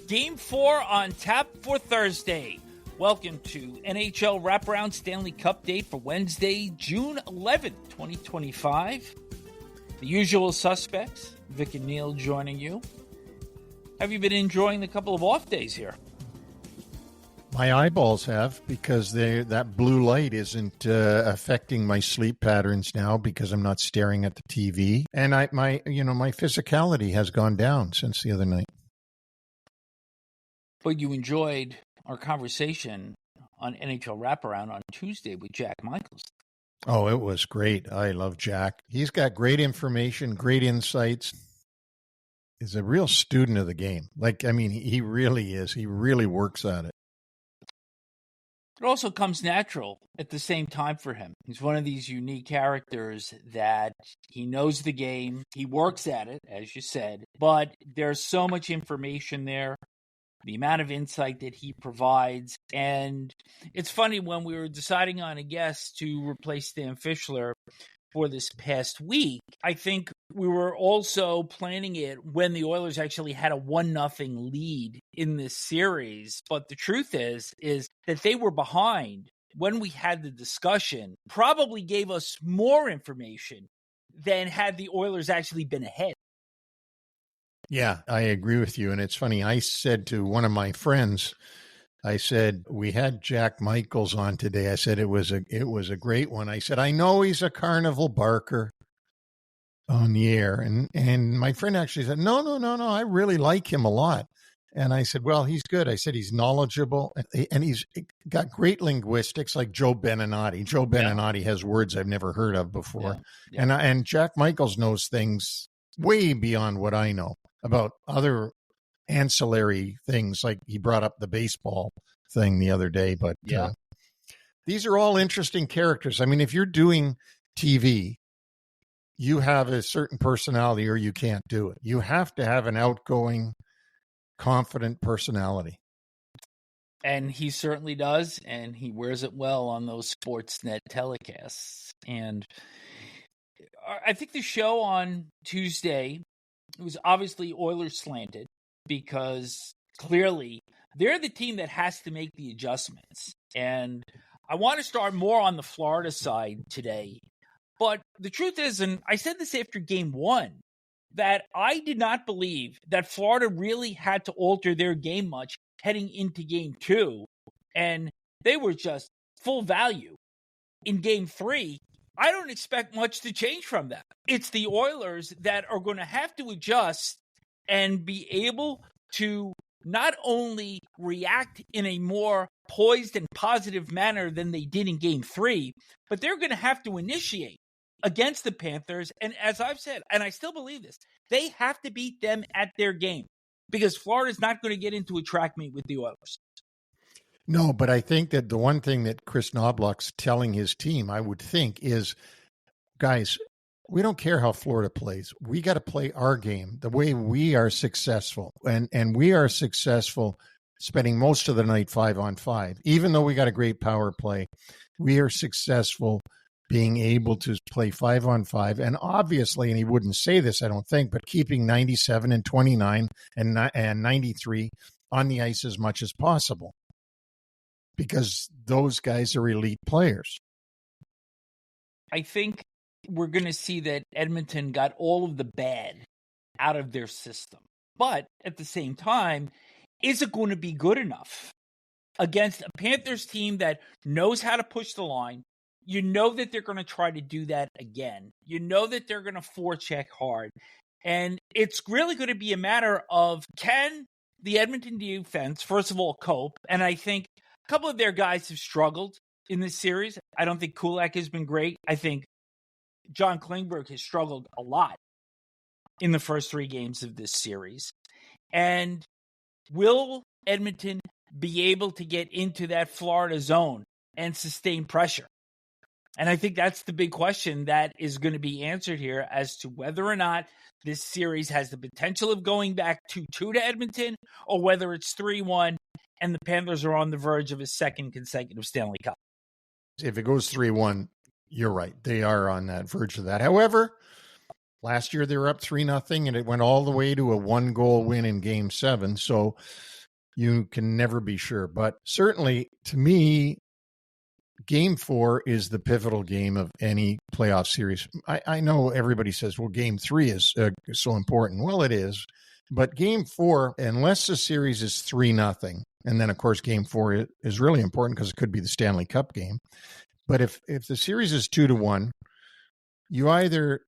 Game 4 on tap for Thursday. Welcome to NHL Wraparound Stanley Cupdate for Wednesday, June 11th, 2025. The usual suspects, Vic and Neil joining you. Have you been enjoying the couple of off days here? My eyeballs have, because that blue light isn't affecting my sleep patterns now because I'm not staring at the TV, and my physicality has gone down since the other night. But you enjoyed our conversation on NHL Wraparound on Tuesday with Jack Michaels. Oh, it was great. I love Jack. He's got great information, great insights. He's a real student of the game. He really is. He really works at it. It also comes natural at the same time for him. He's one of these unique characters that he knows the game. He works at it, as you said, but there's so much information there, the amount of insight that he provides. And it's funny, when we were deciding on a guest to replace Stan Fischler for this past week, I think we were also planning it when the Oilers actually had a 1-0 lead in this series. But the truth is that they were behind when we had the discussion, probably gave us more information than had the Oilers actually been ahead. Yeah, I agree with you. And it's funny, I said to one of my friends, I said, we had Jack Michaels on today. I said, it was a great one. I said, I know he's a carnival barker on the air. And my friend actually said, no, I really like him a lot. And I said, well, he's good. I said, he's knowledgeable and he's got great linguistics, like Joe Beninati. Joe Beninati has words I've never heard of before. Yeah. And Jack Michaels knows things way beyond what I know about other ancillary things, like he brought up the baseball thing the other day. But these are all interesting characters. I mean, if you're doing TV, you have a certain personality or you can't do it. You have to have an outgoing, confident personality. And he certainly does, and he wears it well on those Sportsnet telecasts. And I think the show on Tuesday, it was obviously Oilers slanted, because clearly they're the team that has to make the adjustments. And I want to start more on the Florida side today. But the truth is, and I said this after game 1, that I did not believe that Florida really had to alter their game much heading into game 2. And they were just full value in game 3. I don't expect much to change from that. It's the Oilers that are going to have to adjust and be able to not only react in a more poised and positive manner than they did in game 3, but they're going to have to initiate against the Panthers. And as I've said, and I still believe this, they have to beat them at their game, because Florida's not going to get into a track meet with the Oilers. No, but I think that the one thing that Chris Knobloch's telling his team, I would think, is, guys, we don't care how Florida plays. We got to play our game the way we are successful. And we are successful spending most of the night 5-on-5. Even though we got a great power play, we are successful being able to play 5-on-5. And obviously, and he wouldn't say this, I don't think, but keeping 97 and 29 and 93 on the ice as much as possible, because those guys are elite players. I think we're going to see that Edmonton got all of the bad out of their system. But at the same time, is it going to be good enough against a Panthers team that knows how to push the line? You know that they're going to try to do that again. You know that they're going to forecheck hard. And it's really going to be a matter of, can the Edmonton defense, first of all, cope? And I think a couple of their guys have struggled in this series. I don't think Kulak has been great. I think John Klingberg has struggled a lot in the first 3 games of this series. And will Edmonton be able to get into that Florida zone and sustain pressure? And I think that's the big question that is going to be answered here as to whether or not this series has the potential of going back 2-2 to Edmonton, or whether it's 3-1 and the Panthers are on the verge of a second consecutive Stanley Cup. If it goes 3-1, you're right. They are on that verge of that. However, last year they were up 3-0, and it went all the way to a 1-goal win in Game 7. So You can never be sure. But certainly, to me, Game 4 is the pivotal game of any playoff series. I know everybody says, well, Game 3 is so important. Well, it is. But Game 4, unless the series is 3-0, and then, of course, Game 4 is really important because it could be the Stanley Cup game. But if the series is 2-1, you either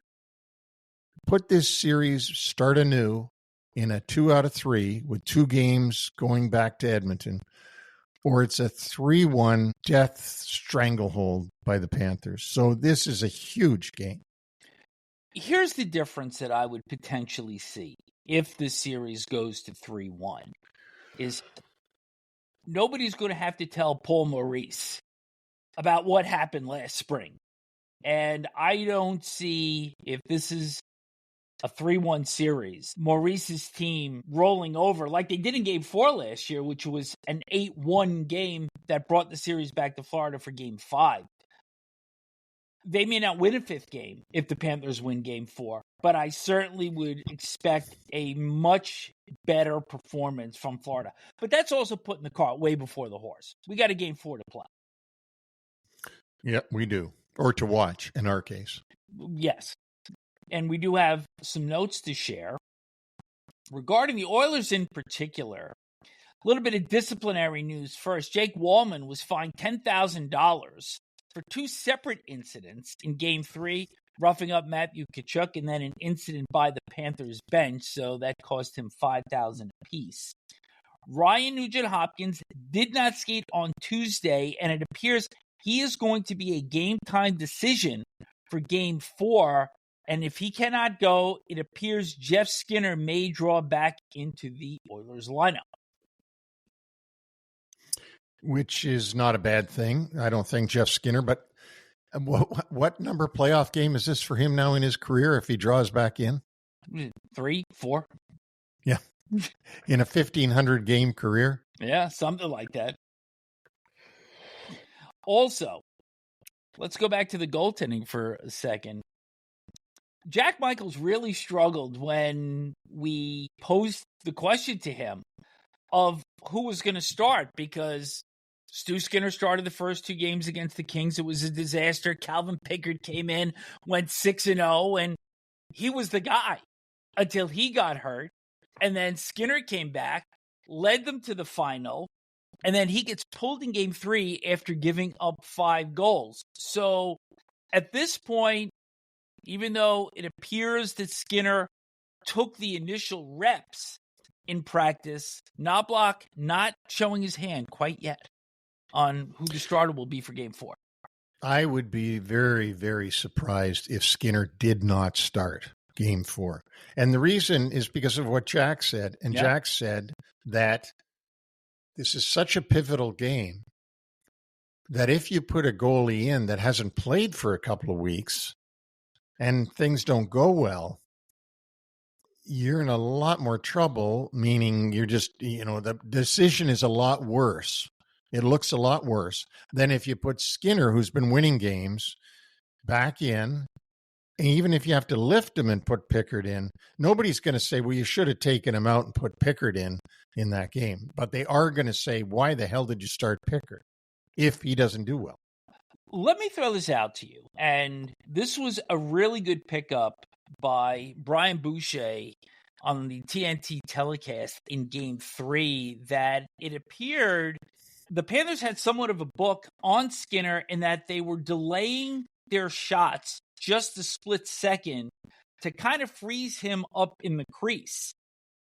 put this series, start anew in a 2 out of 3 with 2 games going back to Edmonton, or it's a 3-1 death stranglehold by the Panthers. So this is a huge game. Here's the difference that I would potentially see if the series goes to 3-1 is nobody's going to have to tell Paul Maurice about what happened last spring. And I don't see, if this is a 3-1 series, Maurice's team rolling over like they did in Game 4 last year, which was an 8-1 game that brought the series back to Florida for Game 5. They may not win a 5th game if the Panthers win Game 4, but I certainly would expect a much better performance from Florida. But that's also putting the cart way before the horse. We got a Game 4 to play. Yeah, we do. Or to watch, in our case. Yes. And we do have some notes to share. Regarding the Oilers in particular, a little bit of disciplinary news first. Jake Wallman was fined $10,000 for 2 separate incidents in Game 3, roughing up Matthew Tkachuk, and then an incident by the Panthers bench, so that cost him $5,000 apiece. Ryan Nugent-Hopkins did not skate on Tuesday, and it appears he is going to be a game-time decision for Game 4, and if he cannot go, it appears Jeff Skinner may draw back into the Oilers lineup. Which is not a bad thing. I don't think Jeff Skinner, but what number playoff game is this for him now in his career if he draws back in? 3, 4? Yeah. In a 1,500 game career? Yeah, something like that. Also, let's go back to the goaltending for a second. Jack Michaels really struggled when we posed the question to him of who was going to start, because Stu Skinner started the first 2 games against the Kings. It was a disaster. Calvin Pickard came in, went 6-0, and he was the guy until he got hurt. And then Skinner came back, led them to the final, and then he gets pulled in Game 3 after giving up 5 goals. So at this point, even though it appears that Skinner took the initial reps in practice, Knoblauch not showing his hand quite yet on who the starter will be for Game 4. I would be very, very surprised if Skinner did not start Game 4. And the reason is because of what Jack said. And yeah. Jack said that this is such a pivotal game that if you put a goalie in that hasn't played for a couple of weeks and things don't go well, you're in a lot more trouble, meaning you're just, the decision is a lot worse. It looks a lot worse than if you put Skinner, who's been winning games, back in. And even if you have to lift him and put Pickard in, nobody's going to say, well, you should have taken him out and put Pickard in that game. But they are going to say, why the hell did you start Pickard if he doesn't do well? Let me throw this out to you. And this was a really good pickup by Brian Boucher on the TNT telecast in Game 3, that it appeared the Panthers had somewhat of a book on Skinner in that they were delaying their shots just a split second to kind of freeze him up in the crease.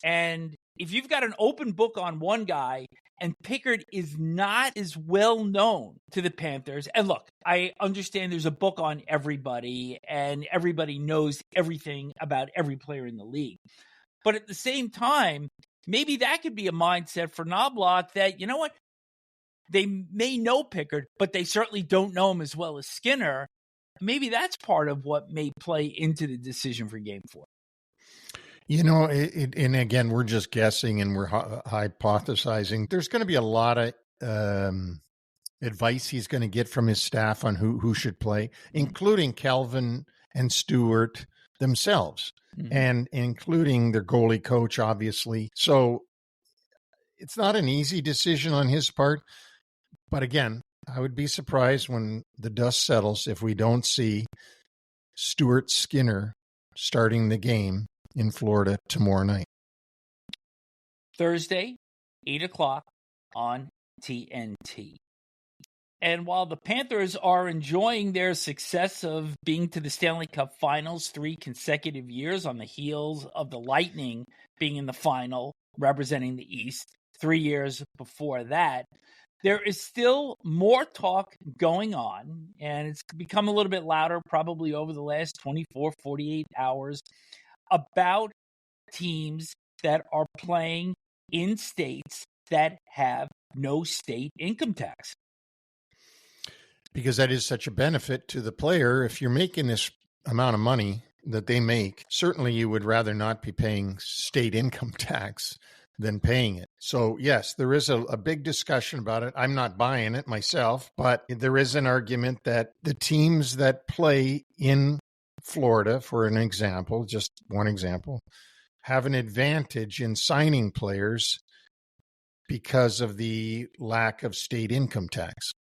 And if you've got an open book on one guy and Pickard is not as well known to the Panthers, and look, I understand there's a book on everybody and everybody knows everything about every player in the league. But at the same time, maybe that could be a mindset for Knoblauch that, you know what, they may know Pickard, but they certainly don't know him as well as Skinner. Maybe that's part of what may play into the decision for Game 4. And again, we're just guessing and we're hypothesizing. There's going to be a lot of advice he's going to get from his staff on who should play, including Calvin and Stewart themselves, and including their goalie coach, obviously. So it's not an easy decision on his part. But again, I would be surprised when the dust settles if we don't see Stuart Skinner starting the game in Florida tomorrow night. Thursday, 8 o'clock on TNT. And while the Panthers are enjoying their success of being to the Stanley Cup Finals 3 consecutive years on the heels of the Lightning being in the final representing the East 3 years before that, there is still more talk going on, and it's become a little bit louder probably over the last 24, 48 hours about teams that are playing in states that have no state income tax. Because that is such a benefit to the player. If you're making this amount of money that they make, certainly you would rather not be paying state income tax than paying it. So yes, there is a big discussion about it. I'm not buying it myself, but there is an argument that the teams that play in Florida, for an example, just one example, have an advantage in signing players because of the lack of state income tax.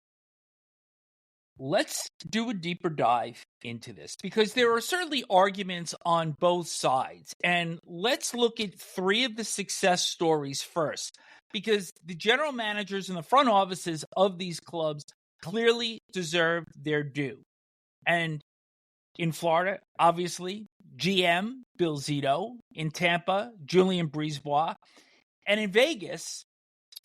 Let's do a deeper dive into this because there are certainly arguments on both sides. And let's look at 3 of the success stories first, because the general managers and the front offices of these clubs clearly deserve their due. And in Florida, obviously, GM Bill Zito. In Tampa, Julien Brisebois. And in Vegas,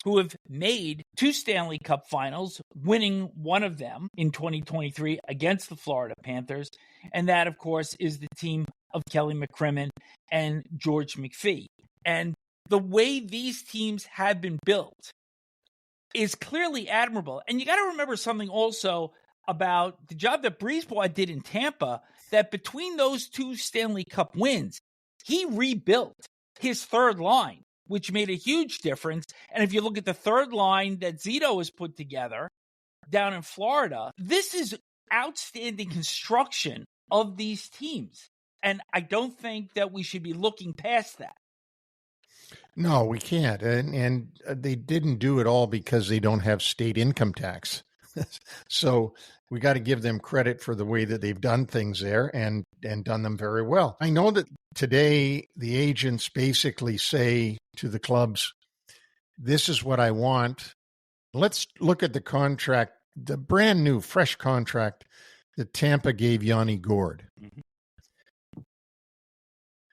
who have made 2 Stanley Cup finals, winning one of them in 2023 against the Florida Panthers. And that, of course, is the team of Kelly McCrimmon and George McPhee. And the way these teams have been built is clearly admirable. And you got to remember something also about the job that Brisebois did in Tampa, that between those 2 Stanley Cup wins, he rebuilt his third line, which made a huge difference. And if you look at the third line that Zito has put together down in Florida, this is outstanding construction of these teams. And I don't think that we should be looking past that. No, we can't. And they didn't do it all because they don't have state income tax. So we got to give them credit for the way that they've done things there and done them very well. I know that today the agents basically say to the clubs, this is what I want. Let's look at the contract, the brand new, fresh contract that Tampa gave Yanni Gourde.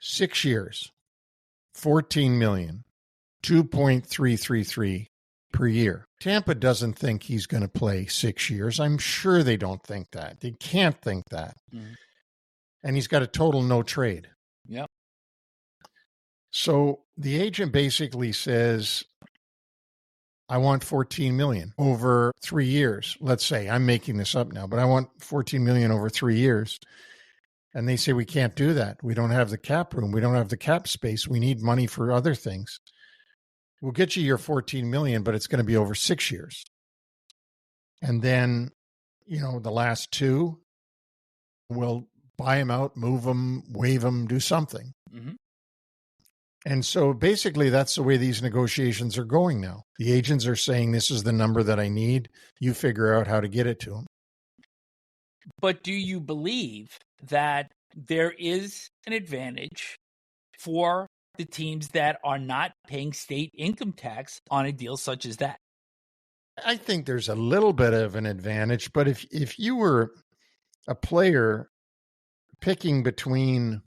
6 years, $14 million, 2.333 per year. Tampa doesn't think he's going to play 6 years. I'm sure they don't think that. They can't think that. Mm-hmm. And he's got a total no trade. Yeah. So the agent basically says, I want $14 million over 3 years. Let's say, I'm making this up now, but I want $14 million over 3 years. And they say, we can't do that. We don't have the cap room. We don't have the cap space. We need money for other things. We'll get you your $14 million, but it's going to be over 6 years. And then, the last 2, we'll buy them out, move them, waive them, do something. Mm-hmm. And so basically that's the way these negotiations are going now. The agents are saying, this is the number that I need. You figure out how to get it to them. But do you believe that there is an advantage for the teams that are not paying state income tax on a deal such as that? I think there's a little bit of an advantage, but if you were a player picking between,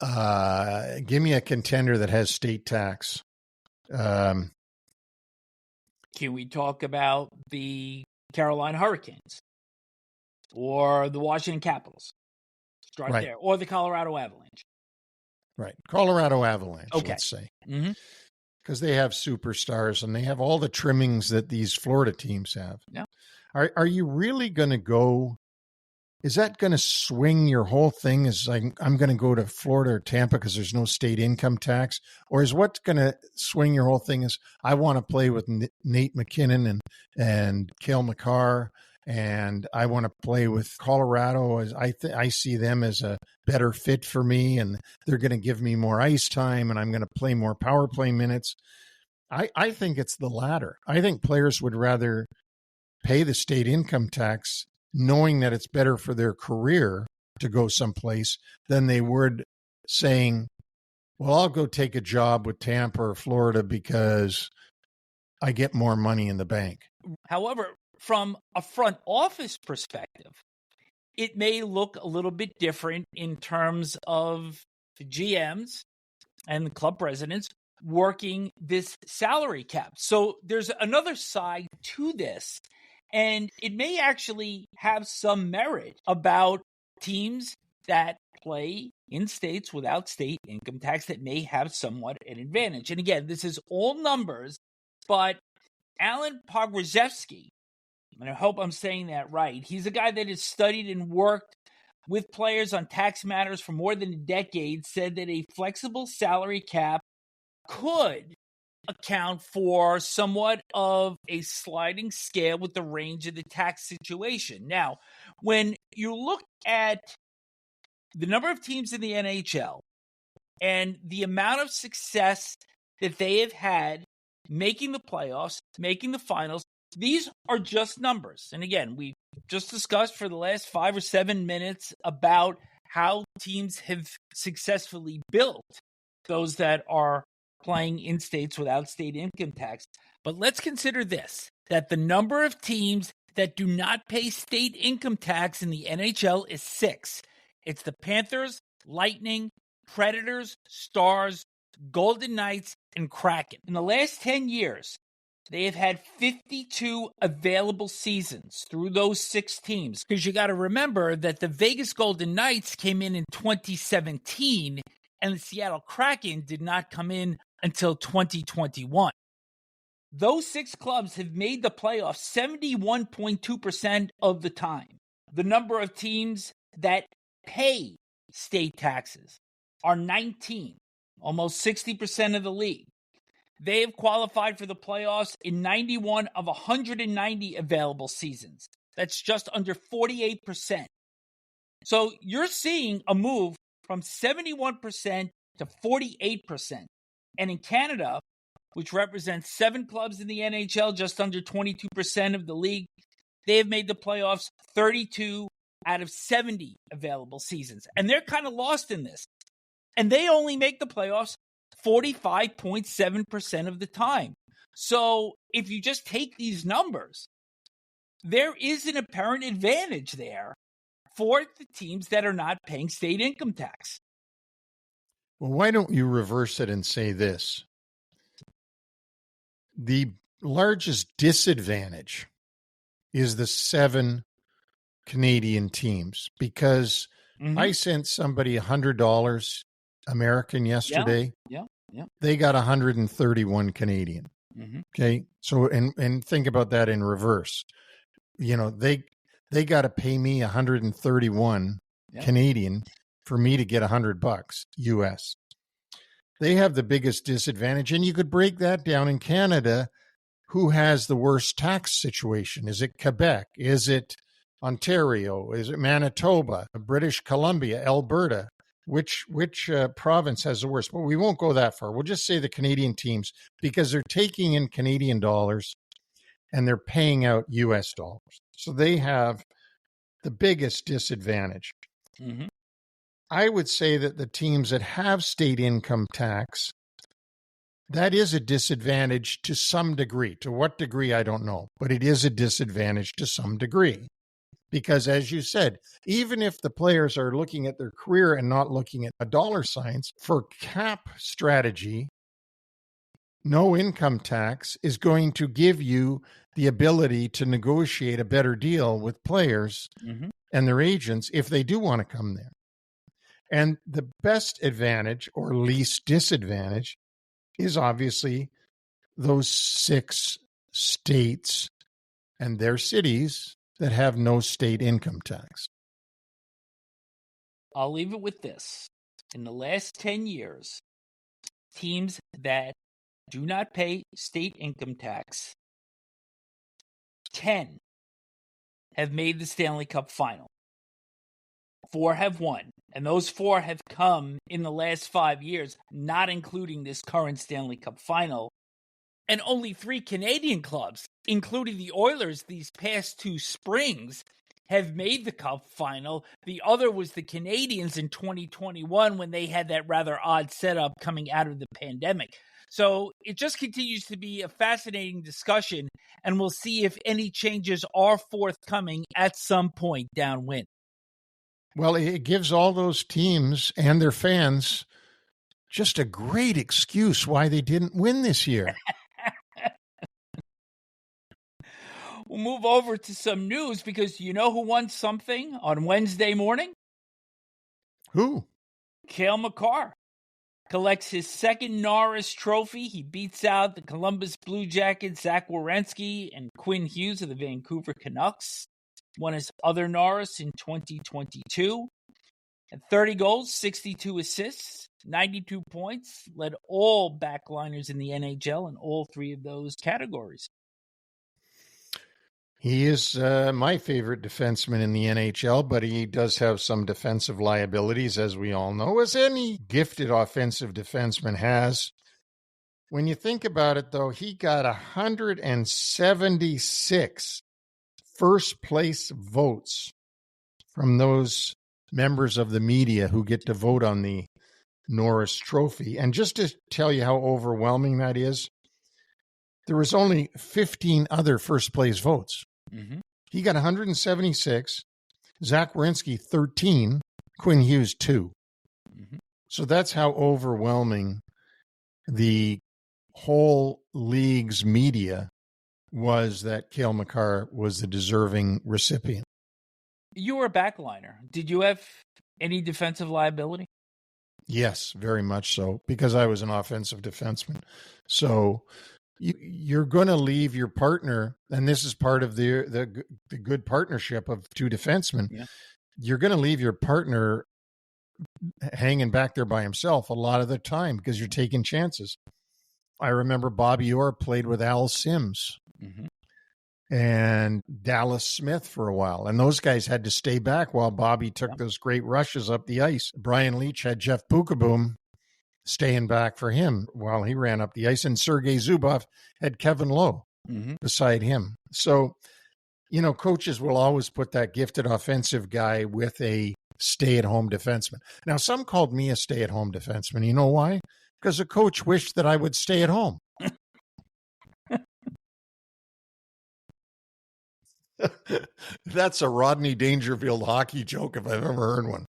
give me a contender that has state tax. Can we talk about the Carolina Hurricanes or the Washington Capitals? Start right there. Or the Colorado Avalanche. Right. Colorado Avalanche, okay. Let's say. Mm-hmm. Because they have superstars and they have all the trimmings that these Florida teams have. Yeah. Are you really going to go? Is that going to swing your whole thing? Is like, I'm going to go to Florida or Tampa because there's no state income tax? Or is what's going to swing your whole thing is I want to play with Nate McKinnon and Cale Makar, and I want to play with Colorado. As I see them as a better fit for me, and they're going to give me more ice time, and I'm going to play more power play minutes. I think it's the latter. I think players would rather pay the state income tax knowing that it's better for their career to go someplace than they would saying, well, I'll go take a job with Tampa or Florida because I get more money in the bank. However, from a front office perspective, it may look a little bit different in terms of the GMs and the club presidents working this salary cap. So there's another side to this, and it may actually have some merit about teams that play in states without state income tax that may have somewhat an advantage. And again, this is all numbers, but Alan Pogrzewski, and I hope I'm saying that right, he's a guy that has studied and worked with players on tax matters for more than a decade, said that a flexible salary cap could account for somewhat of a sliding scale with the range of the tax situation. Now, when you look at the number of teams in the NHL and the amount of success that they have had making the playoffs, making the finals, these are just numbers. And again, we just discussed for the last 5 or 7 minutes about how teams have successfully built those that are playing in states without state income tax. But let's consider this, that the number of teams that do not pay state income tax in the NHL is 6. It's the Panthers, Lightning, Predators, Stars, Golden Knights, and Kraken. In the last 10 years, they have had 52 available seasons through those 6 teams. Because you got to remember that the Vegas Golden Knights came in 2017, and the Seattle Kraken did not come in until 2021. Those 6 clubs have made the playoffs 71.2% of the time. The number of teams that pay state taxes are 19, almost 60% of the league. They have qualified for the playoffs in 91 of 190 available seasons. That's just under 48%. So you're seeing a move from 71% to 48%. And in Canada, which represents 7 clubs in the NHL, just under 22% of the league, they have made the playoffs 32 out of 70 available seasons. And they're kind of lost in this. And they only make the playoffs 45.7% of the time. So if you just take these numbers, there is an apparent advantage there for the teams that are not paying state income tax. Well, why don't you reverse it and say this? The largest disadvantage is the 7 Canadian teams, because I sent somebody $100 American yesterday. Yeah. They got 131 Canadian. Okay. So, and think about that in reverse. You know, they got to pay me 131 Canadian for me to get $100 US. They have the biggest disadvantage. And you could break that down in Canada. Who has the worst tax situation? Is it Quebec? Is it Ontario? Is it Manitoba, British Columbia, Alberta? Which province has the worst? But we won't go that far. We'll just say the Canadian teams, because they're taking in Canadian dollars and they're paying out US dollars. So they have the biggest disadvantage. I would say that the teams that have state income tax, that is a disadvantage to some degree. To what degree, I don't know. But it is a disadvantage to some degree. Because as you said, even if the players are looking at their career and not looking at dollar signs, for cap strategy, no income tax is going to give you the ability to negotiate a better deal with players and their agents if they do want to come there. And the best advantage or least disadvantage is obviously those 6 states and their cities that have no state income tax. I'll leave it with this. In the last 10 years, teams that do not pay state income tax, 10 have made the Stanley Cup final. 4 have won. And those 4 have come in the last 5 years, not including this current Stanley Cup final. And only 3 Canadian clubs, including the Oilers these past 2 springs, have made the Cup final. The other was the Canadians in 2021 when they had that rather odd setup coming out of the pandemic. So it just continues to be a fascinating discussion, and we'll see if any changes are forthcoming at some point downwind. Well, it gives all those teams and their fans just a great excuse why they didn't win this year. We'll move over to some news because you know who won something on Wednesday morning? Who? Cale Makar collects his second Norris Trophy. He beats out the Columbus Blue Jackets, Zach Werenski, and Quinn Hughes of the Vancouver Canucks. Won his other Norris in 2022. Had 30 goals, 62 assists, 92 points. Led all backliners in the NHL in all 3 of those categories. He is my favorite defenseman in the NHL, but he does have some defensive liabilities, as we all know, as any gifted offensive defenseman has. When you think about it, though, he got 176 first-place votes from those members of the media who get to vote on the Norris Trophy. And just to tell you how overwhelming that is, there was only 15 other first-place votes. Mm-hmm. He got 176, Zach Werenski 13, Quinn Hughes 2. Mm-hmm. So that's how overwhelming the whole league's media was that Cale Makar was the deserving recipient. You were a backliner. Did you have any defensive liability? Yes, very much so, because I was an offensive defenseman. So you're going to leave your partner, and this is part of the good partnership of 2 defensemen. Yeah. You're going to leave your partner hanging back there by himself a lot of the time because you're taking chances. I remember Bobby Orr played with Al Sims and Dallas Smith for a while, and those guys had to stay back while Bobby took those great rushes up the ice. Brian Leach had Jeff Pukaboom staying back for him while he ran up the ice, and Sergei Zubov had Kevin Lowe beside him. So, you know, coaches will always put that gifted offensive guy with a stay-at-home defenseman. Now, some called me a stay-at-home defenseman. You know why? Because a coach wished that I would stay at home. That's a Rodney Dangerfield hockey joke if I've ever heard one.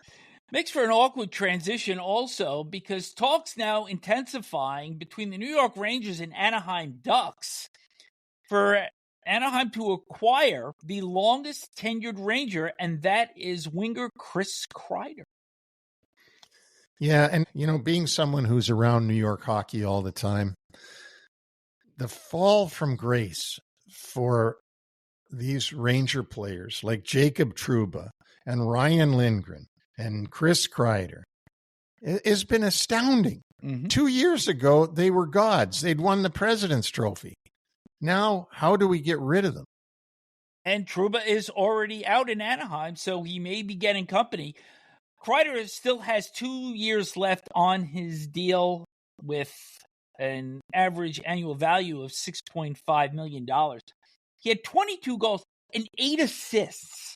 Makes for an awkward transition also because talks now intensifying between the New York Rangers and Anaheim Ducks for Anaheim to acquire the longest tenured Ranger, and that is winger Chris Kreider. Yeah, and, you know, being someone who's around New York hockey all the time, the fall from grace for these Ranger players like Jacob Trouba and Ryan Lindgren and Chris Kreider has been astounding. 2 years ago, they were gods. They'd won the President's Trophy. Now, how do we get rid of them? And Trouba is already out in Anaheim, so he may be getting company. Kreider still has 2 years left on his deal with an average annual value of $6.5 million. He had 22 goals and 8 assists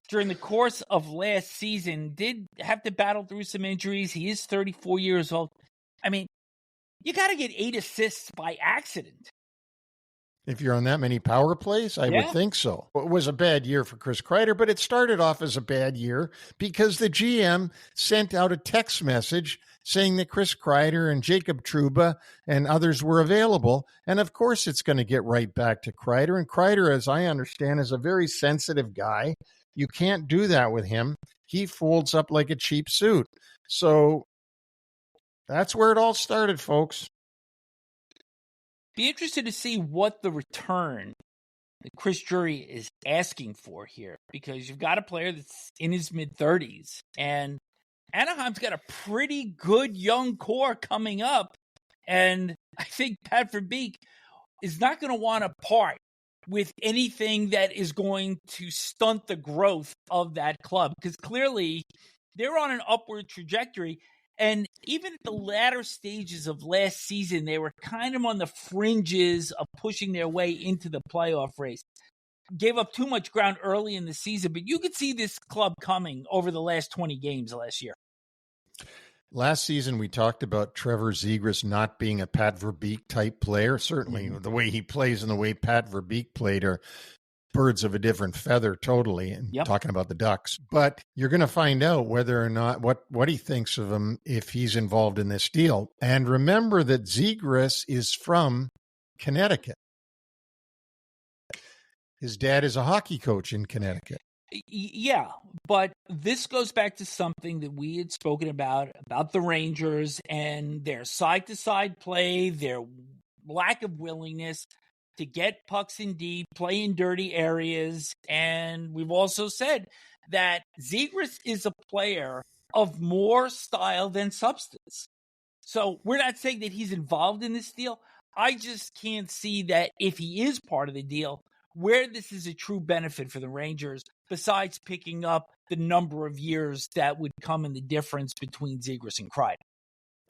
during the course of last season. Did have to battle through some injuries. He is 34 years old. I mean, you got to get 8 assists by accident. If you're on that many power plays, I would think so. It was a bad year for Chris Kreider, but it started off as a bad year because the GM sent out a text message saying that Chris Kreider and Jacob Trouba and others were available. And of course, it's going to get right back to Kreider. And Kreider, as I understand, is a very sensitive guy. You can't do that with him. He folds up like a cheap suit. So that's where it all started, folks. Be interested to see what the return that Chris Drury is asking for here, because you've got a player that's in his mid-30s, and Anaheim's got a pretty good young core coming up, and I think Pat Verbeek is not going to want to part with anything that is going to stunt the growth of that club, because clearly they're on an upward trajectory, And even at the latter stages of last season, they were kind of on the fringes of pushing their way into the playoff race. Gave up too much ground early in the season, but you could see this club coming over the last 20 games last year. Last season, we talked about Trevor Zegras not being a Pat Verbeek type player. Certainly, the way he plays and the way Pat Verbeek played are birds of a different feather totally, and talking about the Ducks. But you're going to find out whether or not what he thinks of him if he's involved in this deal. And remember that Zegras is from Connecticut. His dad is a hockey coach in Connecticut. Yeah, but this goes back to something that we had spoken about the Rangers and their side-to-side play, their lack of willingness to get pucks in deep, play in dirty areas. And we've also said that Zegras is a player of more style than substance. So we're not saying that he's involved in this deal. I just can't see that if he is part of the deal, where this is a true benefit for the Rangers, besides picking up the number of years that would come in the difference between Zegras and Kreider.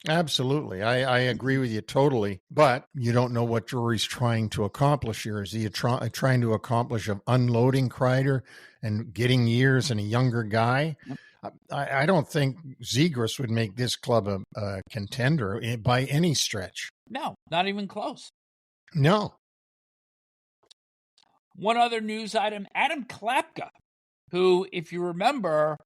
Absolutely. I agree with you totally. But you don't know what Drury's trying to accomplish here. Is he trying to accomplish of unloading Kreider and getting years and a younger guy? Yep. I don't think Zegras would make this club a contender by any stretch. No, not even close. No. One other news item, Adam Klapka, who, if you remember,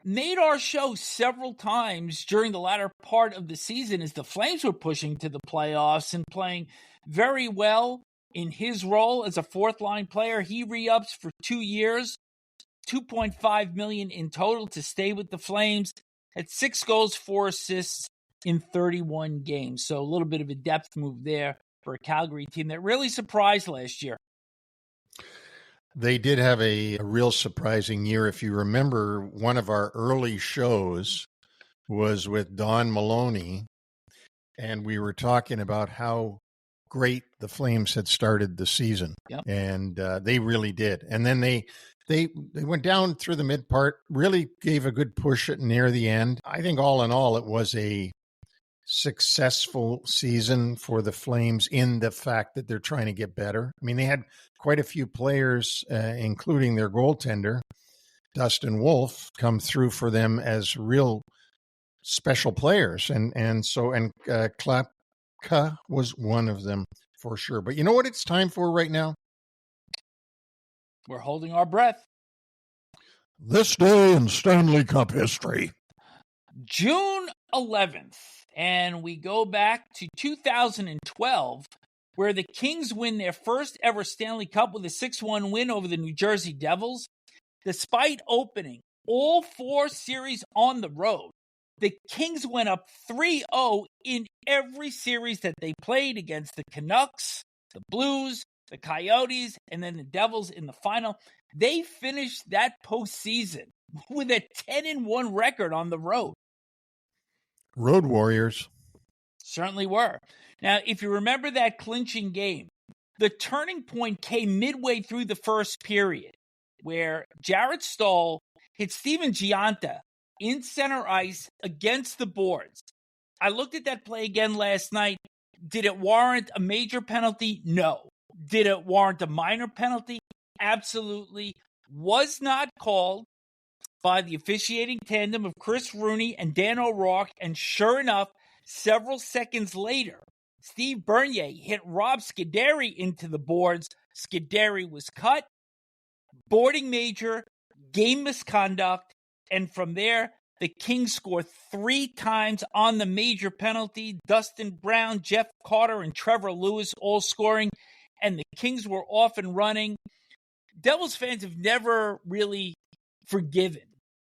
made our show several times during the latter part of the season as the Flames were pushing to the playoffs and playing very well in his role as a fourth-line player. He re-ups for 2 years, $2.5 million in total to stay with the Flames, had 6 goals, 4 assists in 31 games. So a little bit of a depth move there for a Calgary team that really surprised last year. They did have a real surprising year. If you remember, one of our early shows was with Don Maloney, and we were talking about how great the Flames had started the season. Yep. And they really did. And then they went down through the mid part, really gave a good push at near the end. I think all in all, it was a successful season for the Flames in the fact that they're trying to get better. I mean, they had quite a few players, including their goaltender, Dustin Wolf, come through for them as real special players. And Klapka was one of them for sure. But you know what it's time for right now? We're holding our breath. This day in Stanley Cup history. June 11th. And we go back to 2012, where the Kings win their first ever Stanley Cup with a 6-1 win over the New Jersey Devils. Despite opening all 4 series on the road, the Kings went up 3-0 in every series that they played against the Canucks, the Blues, the Coyotes, and then the Devils in the final. They finished that postseason with a 10-1 record on the road. Road Warriors. Certainly were. Now, if you remember that clinching game, the turning point came midway through the first period, where Jarrett Stoll hit Steven Gianta in center ice against the boards. I looked at that play again last night. Did it warrant a major penalty? No. Did it warrant a minor penalty? Absolutely. Was not called by the officiating tandem of Chris Rooney and Dan O'Rourke, and sure enough, several seconds later, Steve Bernier hit Rob Scuderi into the boards. Scuderi was cut, boarding major, game misconduct, and from there, the Kings scored 3 times on the major penalty. Dustin Brown, Jeff Carter, and Trevor Lewis all scoring, and the Kings were off and running. Devils fans have never really forgiven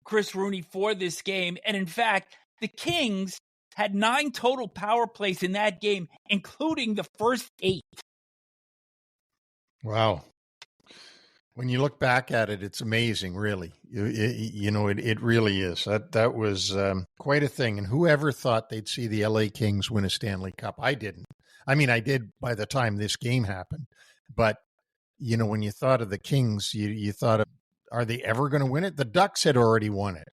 Chris Rooney for this game. And in fact, the Kings had 9 total power plays in that game, including the first 8. Wow. When you look back at it, it's amazing, really. It really is. That was quite a thing. And whoever thought they'd see the LA Kings win a Stanley Cup? I didn't. I mean, I did by the time this game happened. But, when you thought of the Kings, you thought of, are they ever going to win it? The Ducks had already won it.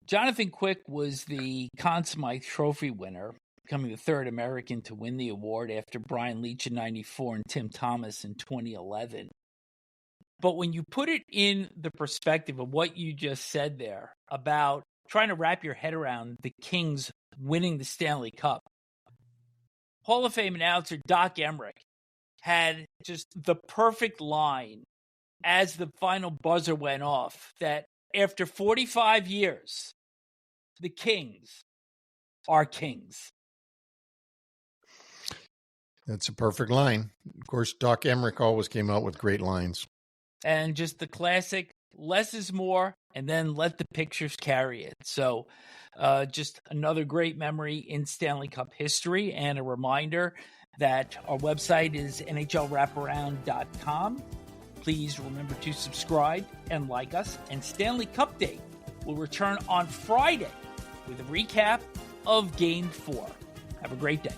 Jonathan Quick was the Conn Smythe Trophy winner, becoming the third American to win the award after Brian Leach in 94 and Tim Thomas in 2011. But when you put it in the perspective of what you just said there about trying to wrap your head around the Kings winning the Stanley Cup, Hall of Fame announcer Doc Emmerich had just the perfect line as the final buzzer went off that after 45 years, the Kings are kings. That's a perfect line. Of course, Doc Emmerich always came out with great lines. And just the classic, less is more, and then let the pictures carry it. So just another great memory in Stanley Cup history, and a reminder that our website is NHLWraparound.com. Please remember to subscribe and like us. And Stanley Cupdate will return on Friday with a recap of Game 4. Have a great day.